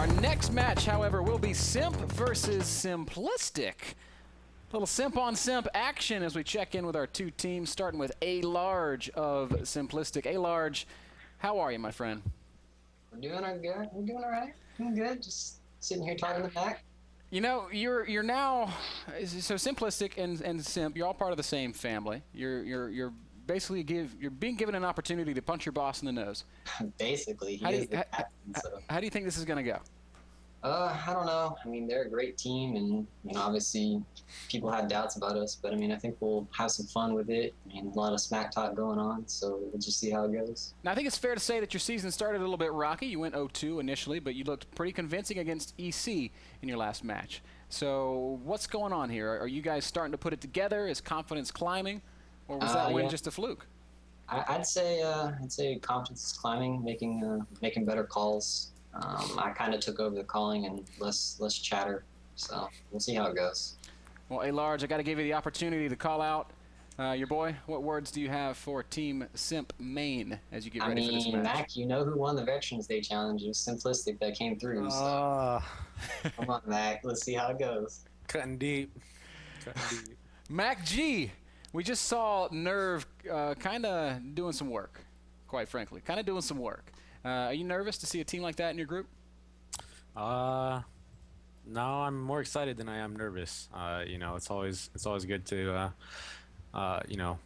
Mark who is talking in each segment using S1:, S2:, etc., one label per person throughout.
S1: Our next match, however, will be Simp versus Simplistic. Little Simp on Simp action as we check in with our two teams, starting with A Large of Simplistic. A Large, how are you, my friend?
S2: We're doing good. We're doing all right. Doing good. Just sitting here talking to the back.
S1: You know, you're now so Simplistic and Simp. You're all part of the same family. You're basically you're being given an opportunity to punch your boss in the nose.
S2: Basically, he is the captain. So.
S1: How do you think this is going to go?
S2: I don't know. I mean, they're a great team, and obviously, people had doubts about us. But I mean, I think we'll have some fun with it. I mean, a lot of smack talk going on, so we'll just see how it goes.
S1: Now, I think it's fair to say that your season started a little bit rocky. You went 0-2 initially, but you looked pretty convincing against EC in your last match. So, what's going on here? Are you guys starting to put it together? Is confidence climbing, or was that win just a fluke?
S2: I'd say confidence is climbing, making better calls. I kind of took over the calling and less chatter, so we'll see how it goes.
S1: Well, A Large, I got to give you the opportunity to call out your boy. What words do you have for Team Simp Main as you get ready for this match?
S2: Mac, you know who won the Veterans Day Challenge? It was Simplistic that came through. So. Come on, Mac. Let's see how it goes.
S3: Cutting deep. Cutting deep.
S1: Mac G, we just saw Nerve kind of doing some work, quite frankly. Kind of doing some work. Are you nervous to see a team like that in your group?
S3: No, I'm more excited than I am nervous. You know, it's always good to you know,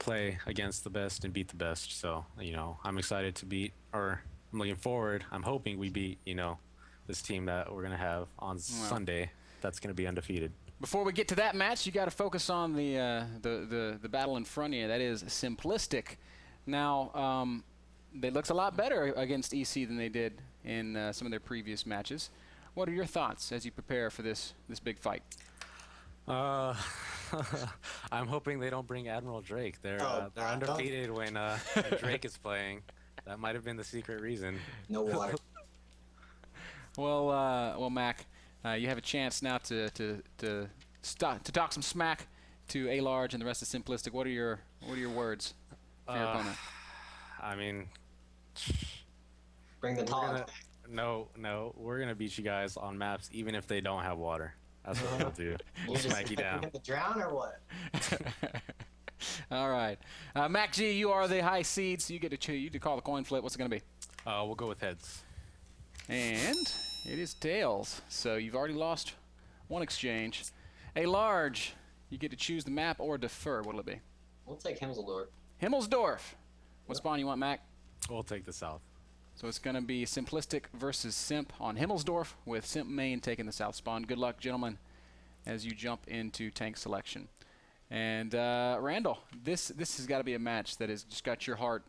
S3: play against the best and beat the best. So, you know, I'm excited to beat, or I'm looking forward. I'm hoping we beat, you know, this team that we're gonna have on Sunday. That's gonna be undefeated.
S1: Before we get to that match, you got to focus on the battle in front of you. That is Simplistic. Now, they looked a lot better against EC than they did in some of their previous matches. What are your thoughts as you prepare for this big fight?
S3: I'm hoping they don't bring Admiral Drake. They're undefeated when Drake is playing. That might have been the secret reason.
S2: No water.
S1: Well, Mac, you have a chance now to talk some smack to A Large and the rest of Simplistic. What are your words for your opponent?
S3: I mean,
S2: bring the talk.
S3: No, we're gonna beat you guys on maps, even if they don't have water. That's what we'll do. We'll smack you down.
S2: You gonna drown or what?
S1: All right, Mac G, you are the high seed, so you get to call the coin flip. What's it gonna be?
S3: We'll go with heads.
S1: And it is tails. So you've already lost one exchange. A Large, you get to choose the map or defer. What'll it be?
S2: We'll take Himmelsdorf.
S1: Himmelsdorf. What spawn you want, Mac?
S3: We'll take the south.
S1: So it's going to be Simplistic versus Simp on Himmelsdorf, with Simp Main taking the south spawn. Good luck, gentlemen, as you jump into tank selection. And Randall, this has got to be a match that has just got your heart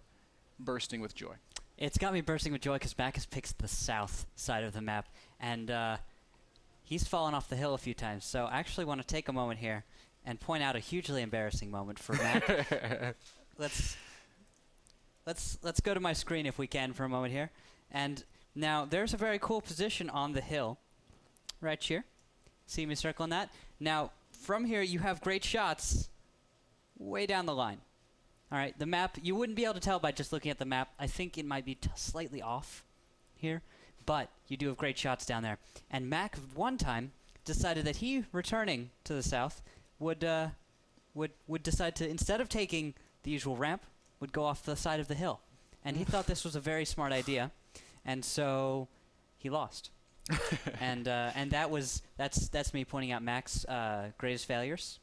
S1: bursting with joy.
S4: It's got me bursting with joy because Mac has picked the south side of the map, and he's fallen off the hill a few times. So I actually want to take a moment here and point out a hugely embarrassing moment for Mac. Let's go to my screen if we can for a moment here. And now there's a very cool position on the hill right here. See me circling that? Now from here you have great shots way down the line. All right, the map, you wouldn't be able to tell by just looking at the map. I think it might be slightly off here, but you do have great shots down there. And Mac one time decided that he, returning to the south, would decide to, instead of taking the usual ramp, would go off the side of the hill. And he thought this was a very smart idea, and so he lost. and that's me pointing out Mac's greatest failures.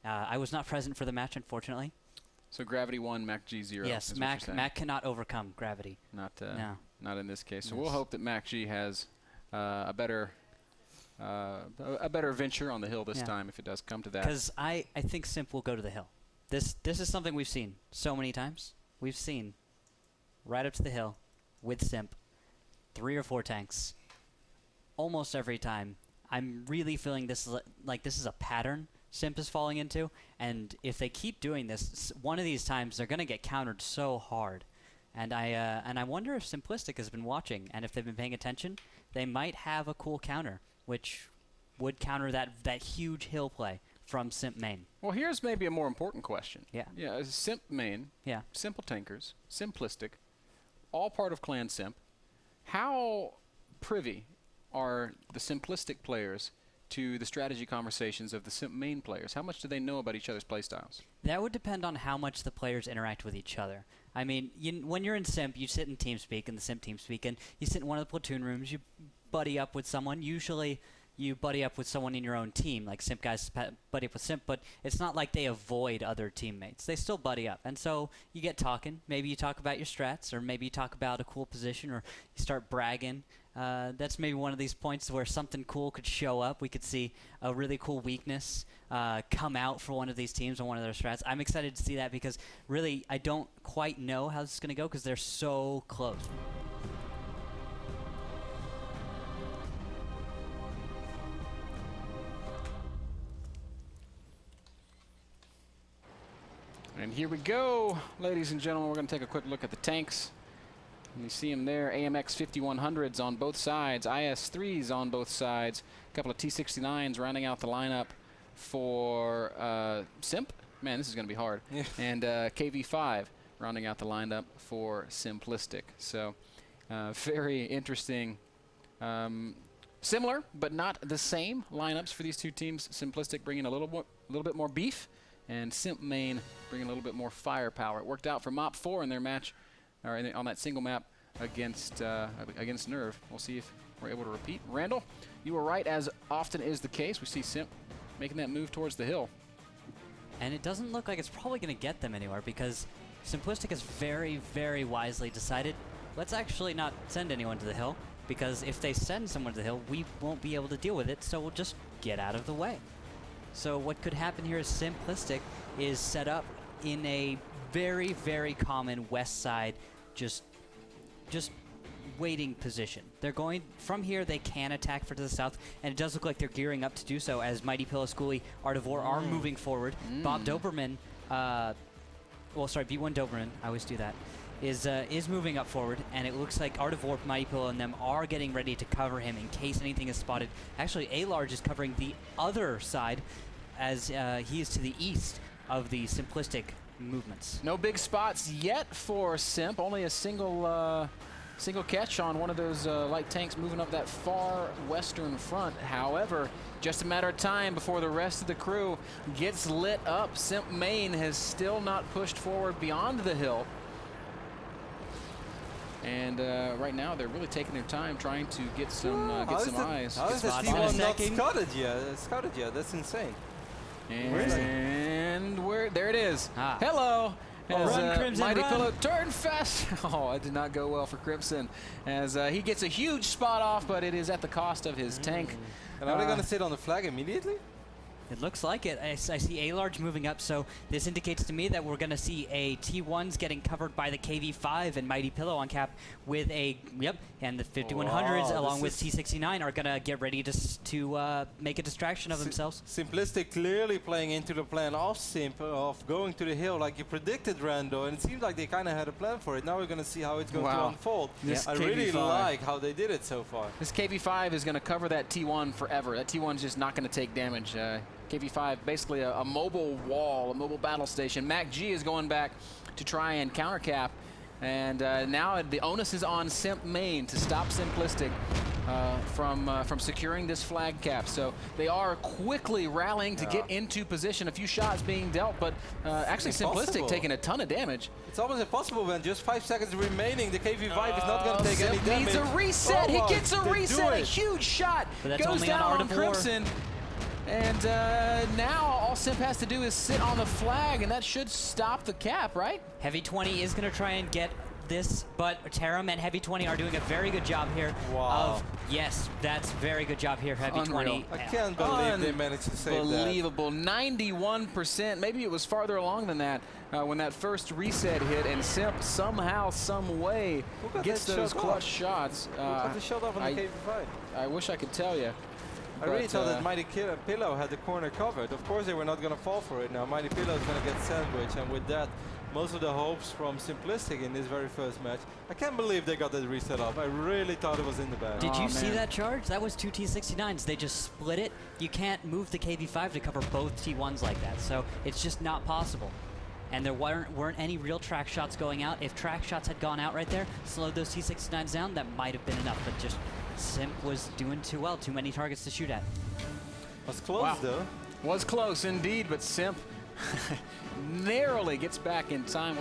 S4: I was not present for the match, unfortunately.
S1: So gravity 1, Mac G 0.
S4: Yes, Mac cannot overcome gravity.
S1: Not in this case. So we'll hope that Mac G has a better venture on the hill this time if it does come to that.
S4: Because I think Simp will go to the hill. This is something we've seen so many times. We've seen right up to the hill with Simp 3 or 4 tanks almost every time. I'm really feeling this is a pattern Simp is falling into, and if they keep doing this, one of these times they're going to get countered so hard. And I wonder if Simplistic has been watching, and if they've been paying attention, they might have a cool counter, which would counter that huge hill play from Simp Main.
S1: Well, here's maybe a more important question.
S4: Yeah.
S1: Yeah, Simp Main, Simple Tankers, Simplistic, all part of Clan Simp. How privy are the Simplistic players to the strategy conversations of the Simp main players? How much do they know about each other's playstyles?
S4: That would depend on how much the players interact with each other. I mean, when you're in Simp, you sit in TeamSpeak, in the Simp TeamSpeak, and you sit in one of the platoon rooms, you buddy up with someone. Usually you buddy up with someone in your own team, like Simp guys buddy up with Simp, but it's not like they avoid other teammates. They still buddy up. And so you get talking. Maybe you talk about your strats, or maybe you talk about a cool position, or you start bragging. That's maybe one of these points where something cool could show up. We could see a really cool weakness come out for one of these teams on one of their strats. I'm excited to see that because really I don't quite know how this is going to go because they're so close.
S1: And here we go, ladies and gentlemen. We're going to take a quick look at the tanks. And you see them there, AMX 5100s on both sides, IS3s on both sides, a couple of T69s rounding out the lineup for Simp. Man, this is going to be hard. Yeah. And KV5 rounding out the lineup for Simplistic. So very interesting. Similar, but not the same lineups for these two teams. Simplistic bringing a little bit more beef, and Simp main bringing a little bit more firepower. It worked out for Mop 4 in their match, or on that single map against Nerve. We'll see if we're able to repeat. Randall, you were right, as often is the case. We see Simp making that move towards the hill.
S4: And it doesn't look like it's probably going to get them anywhere because Simplistic has very, very wisely decided, let's actually not send anyone to the hill, because if they send someone to the hill, we won't be able to deal with it, so we'll just get out of the way. So what could happen here is Simplistic is set up in a very, very common west side, just waiting position. They're going from here. They can attack to the south, and it does look like they're gearing up to do so as Mighty Pillow, Schoolie, Artivore are moving forward. Bob Doberman, well, sorry, B1 Doberman, I always do that, is moving up forward, and it looks like Artivore, Mighty Pillow, and them are getting ready to cover him in case anything is spotted. Actually, A-Large is covering the other side as he is to the east of the Simplistic movements.
S1: No big spots yet for Simp. Only a single catch on one of those light tanks moving up that far western front. However, just a matter of time before the rest of the crew gets lit up. Simp main has still not pushed forward beyond the hill. And right now they're really taking their time trying to get some eyes.
S5: How is the T1 not scouted yet? That's insane.
S1: And there it is. Hello. As Mighty Pillow turned fast. Oh, it did not go well for Crimson as he gets a huge spot off, but it is at the cost of his tank.
S5: And are they going to sit on the flag immediately?
S4: It looks like it. I see A-Large moving up, so this indicates to me that we're going to see a T1s getting covered by the KV5 and Mighty Pillow on cap with a, and the 5100s along with T69 are going to get ready to make a distraction of themselves.
S5: Simplistic clearly playing into the plan of Simp, of going to the hill like you predicted, Rando, and it seems like they kind of had a plan for it. Now we're going to see how it's going to unfold. I really like how they did it so far.
S1: This KV5 is going to cover that T1 forever. That T1's just not going to take damage. KV5 basically a mobile wall, a mobile battle station. Mac G is going back to try and counter cap, and now the onus is on Simp main to stop Simplistic from securing this flag cap. So they are quickly rallying to get into position. A few shots being dealt, but actually Simplistic taking a ton of damage.
S5: It's almost impossible when just 5 seconds remaining. The KV5 is not going to take any damage.
S1: Needs a reset. He gets a reset. A huge shot goes down on Crimson. And now all Simp has to do is sit on the flag, and that should stop the cap, right?
S4: Heavy 20 is going to try and get this, but Tarum and Heavy 20 are doing a very good job here.
S5: Wow.
S4: Yes, that's very good job here, Heavy 20.
S5: I can't believe they managed to save that.
S1: Unbelievable. 91%. Maybe it was farther along than that when that first reset hit, and Simp somehow, some way gets those clutch shots.
S5: Who got the shot off on the KV5?
S1: I wish I could tell you.
S5: I really thought that Mighty Pillow had the corner covered. Of course, they were not going to fall for it now. Mighty Pillow is going to get sandwiched, and with that, most of the hopes from Simplistic in this very first match. I can't believe they got that reset off. I really thought it was in the bag.
S4: Did you see that charge? That was 2 T69s. They just split it. You can't move the KV5 to cover both T1s like that, so it's just not possible. And there weren't any real track shots going out. If track shots had gone out right there, slowed those T69s down, that might have been enough, but just Simp was doing too well. Too many targets to shoot at.
S5: Was close though.
S1: Was close indeed, but Simp narrowly gets back in time.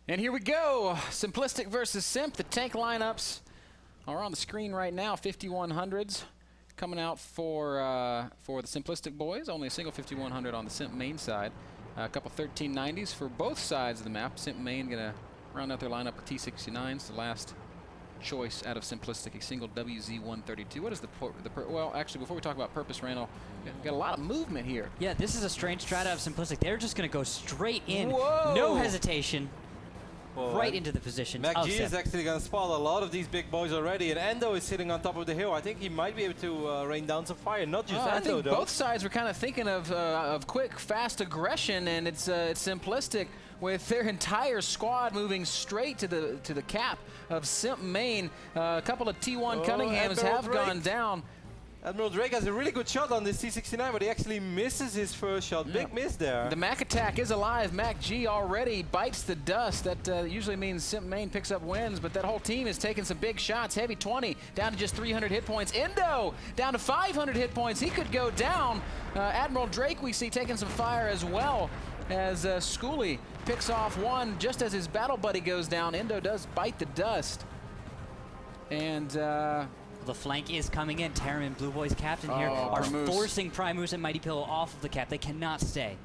S1: And here we go, Simplistic versus Simp. The tank lineups are on the screen right now. 5100s coming out for the Simplistic boys. Only a single 5100 on the Simp main side. A couple 1390s for both sides of the map. Simp main gonna round out their lineup with T69s. The last choice out of Simplistic, a single WZ132. What is well, actually, before we talk about purpose, Randall, got a lot of movement here.
S4: Yeah, this is a strange strat out of Simplistic. They're just gonna go straight in,
S1: Whoa.
S4: no hesitation.
S5: Well,
S4: right into the position.
S5: MacG is actually going to spot a lot of these big boys already, and Endo is sitting on top of the hill. I think he might be able to rain down some fire. Not just Endo,
S1: I think
S5: though.
S1: Both sides were kind of thinking of quick, fast aggression, and it's Simplistic with their entire squad moving straight to the cap of Simp main. A couple of T1 Cunninghams have gone down.
S5: Admiral Drake has a really good shot on this T69, but he actually misses his first shot. Big miss there.
S1: The Mac attack is alive. MacG already bites the dust. That usually means Simp main picks up wins, but that whole team is taking some big shots. Heavy 20 down to just 300 hit points. Endo down to 500 hit points. He could go down. Admiral Drake we see taking some fire as well as Schooley picks off one just as his battle buddy goes down. Endo does bite the dust. And
S4: the flank is coming in. Terramin, Blue Boys captain here, are forcing Primus and Mighty Pillow off of the cap. They cannot stay.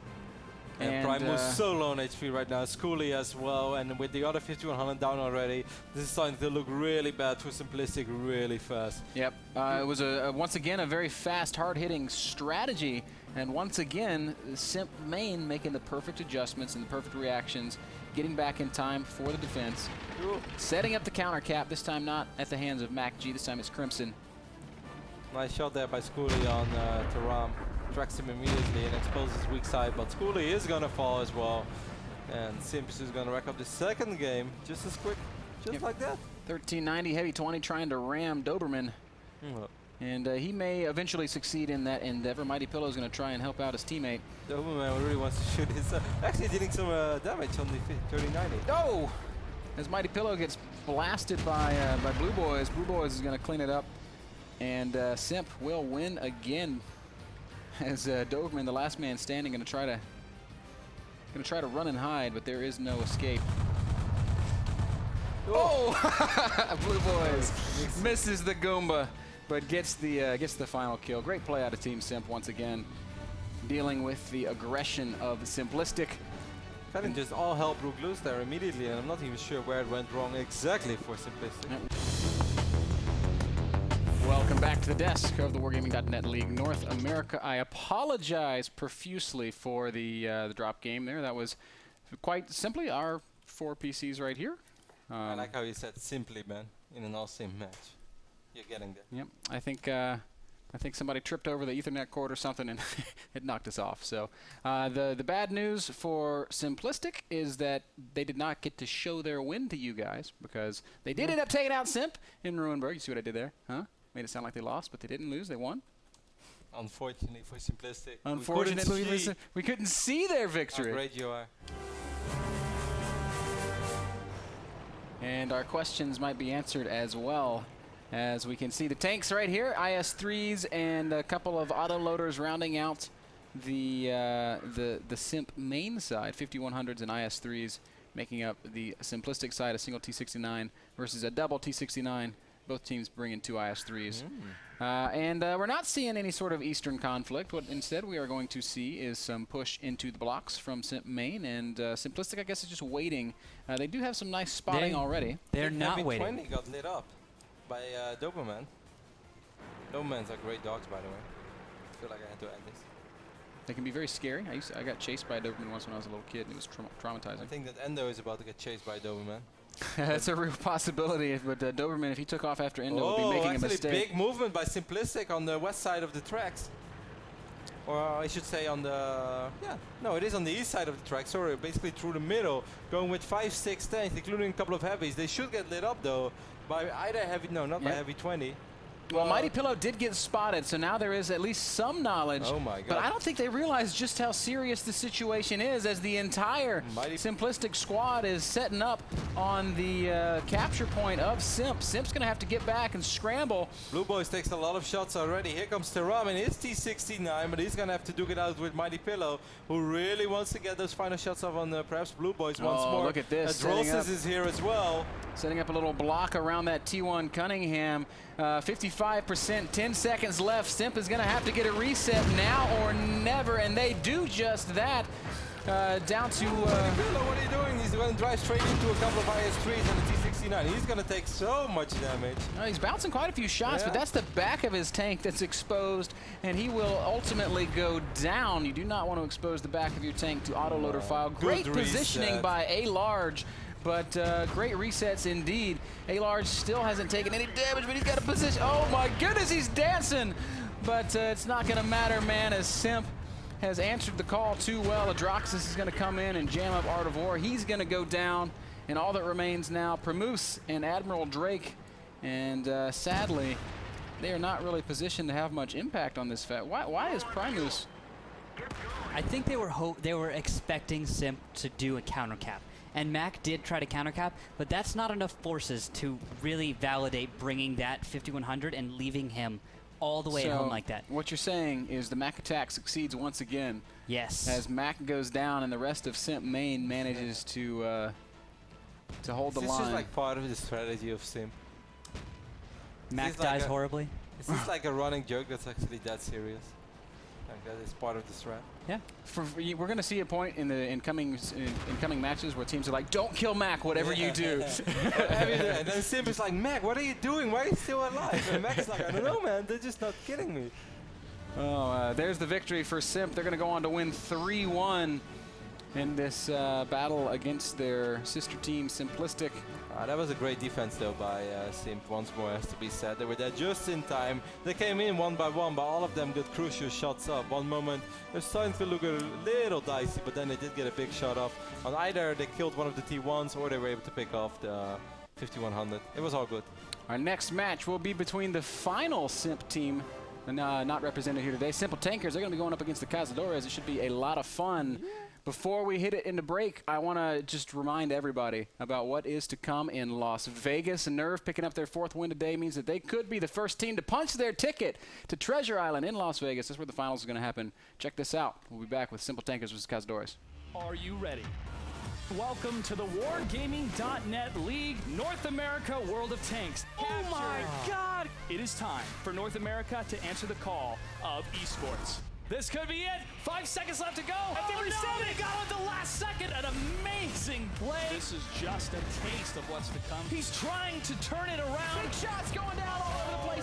S5: And Primus so low on HP right now. Schooley as well, and with the other 5100 down already, this is starting to look really bad for Simplistic really fast.
S1: Yep, it was once again a very fast, hard-hitting strategy, and once again, Simp main making the perfect adjustments and the perfect reactions, getting back in time for the defense, setting up the counter cap, this time not at the hands of MacG, this time it's Crimson.
S5: Nice shot there by Schooley on Taram. Tracks him immediately and exposes his weak side, but Schooley is going to fall as well. And Simps is going to rack up the second game just as quick, just like that.
S1: 1390, heavy 20 trying to ram Doberman. And he may eventually succeed in that endeavor. Mighty Pillow is going to try and help out his teammate.
S5: Doberman really wants to shoot his... actually dealing some damage on the 3090.
S1: Oh! As Mighty Pillow gets blasted by Blue Boys, Blue Boys is going to clean it up. And Simp will win again. As Doberman, the last man standing, going to try to run and hide, but there is no escape. Oh! Blue Boys misses the Goomba, but gets the final kill. Great play out of Team Simp once again, dealing with the aggression of the Simplistic.
S5: Kind of just all hell broke loose there immediately, and I'm not even sure where it went wrong exactly for Simplistic.
S1: Yep. Welcome back to the desk of the Wargaming.net League North America. I apologize profusely for the drop game there. That was quite simply our 4 PCs right here.
S5: I like how you said simply, man, in an all-sim match. You're getting there.
S1: Yep, I think somebody tripped over the Ethernet cord or something and it knocked us off. So the bad news for Simplistic is that they did not get to show their win to you guys because they did end up taking out Simp in Ruinberg. You see what I did there? Huh? Made it sound like they lost, but they didn't lose. They won.
S5: Unfortunately for Simplistic.
S1: Unfortunately, we couldn't see their victory.
S5: How great you are.
S1: And our questions might be answered as well, as we can see the tanks right here, IS-3s and a couple of autoloaders rounding out the Simp main side, 5100s and IS-3s making up the Simplistic side, a single T69 versus a double T69. Both teams bringing 2 IS-3s. And we're not seeing any sort of Eastern conflict. What instead we are going to see is some push into the blocks from Simp main, and Simplistic, I guess, is just waiting. They do have some nice spotting already.
S4: They're not waiting.
S5: 20 got lit up by Doberman. Dobermans are great dogs, by the way. I feel like I had to add this.
S1: They can be very scary. I got chased by a Doberman once when I was a little kid, and it was traumatizing.
S5: I think that Endo is about to get chased by a Doberman.
S1: That's a real possibility, but Doberman, if he took off after Endo, would be making a mistake.
S5: Big movement by Simplistic on the west side of the tracks. Or I should say on the... Yeah, no, it is on the east side of the track. Sorry, basically through the middle, going with 5, 6 tanks, including a couple of heavies. They should get lit up, though, by either heavy... No, not by heavy 20.
S1: Well, Mighty Pillow did get spotted, so now there is at least some knowledge.
S5: Oh my God.
S1: But I don't think they realize just how serious the situation is, as the entire Simplistic squad is setting up on the capture point of Simp. Simp's going to have to get back and scramble.
S5: Blue Boys takes a lot of shots already. Here comes Teram in his T69, but he's going to have to duke it out with Mighty Pillow, who really wants to get those final shots off on perhaps Blue Boys once more.
S1: Look at this.
S5: Adrolsis is here as well.
S1: Setting up a little block around that T1 Cunningham. 55%, 10 seconds left. Simp is going to have to get a reset now or never, and they do just that. Down to...
S5: what are you doing? He's going to drive straight into a couple of IS-3s and a T69. He's going to take so much damage.
S1: He's bouncing quite a few shots, but that's the back of his tank that's exposed, and he will ultimately go down. You do not want to expose the back of your tank to autoloader file. Great positioning by A-Large. But great resets indeed. A-Large still hasn't taken any damage, but he's got a position. Oh my goodness, he's dancing! But it's not going to matter, man, as Simp has answered the call too well. Adroxis is going to come in and jam up Art of War. He's going to go down, and all that remains now, Primus and Admiral Drake. And sadly, they are not really positioned to have much impact on this fight. Why is Primus?
S4: I think they were expecting Simp to do a counter cap. And Mac did try to countercap, but that's not enough forces to really validate bringing that 5100 and leaving him all the way at home like that.
S1: What you're saying is the Mac attack succeeds once again.
S4: Yes.
S1: As Mac goes down and the rest of Simp main manages to hold the line.
S5: This is like part of the strategy of Simp.
S4: Mac dies horribly.
S5: Is this like a running joke that's actually that serious? Like that is part of the strat?
S4: Yeah.
S1: We're going to see a point in the incoming matches where teams are like, don't kill Mac, whatever you do.
S5: And then Simp is like, Mac, what are you doing? Why are you still alive? And Mac is like, I don't know, man. They're just not kidding me.
S1: Oh, there's the victory for Simp. They're going to go on to win 3-1 in this battle against their sister team, Simplistic.
S5: That was a great defense, though, by Simp. Once more, has to be said. They were there just in time. They came in one by one, but all of them got crucial shots up. One moment, they're starting to look a little dicey, but then they did get a big shot off. On either they killed one of the T1s, or they were able to pick off the 5100. It was all good.
S1: Our next match will be between the final Simp team, not represented here today, Simple Tankers. They're going to be going up against the Cazadores. It should be a lot of fun. Yeah. Before we hit it into break, I want to just remind everybody about what is to come in Las Vegas. Nerve picking up their 4th win today means that they could be the first team to punch their ticket to Treasure Island in Las Vegas. That's where the finals is going to happen. Check this out. We'll be back with Simple Tankers vs. Cazadores.
S6: Are you ready? Welcome to the Wargaming.net League North America World of Tanks. Oh my God! It is time for North America to answer the call of esports. This could be it. 5 seconds left to go. Oh, no, they got it at the last second. An amazing play. This is just a taste of what's to come. He's trying to turn it around.
S1: Big shots going down all over the place.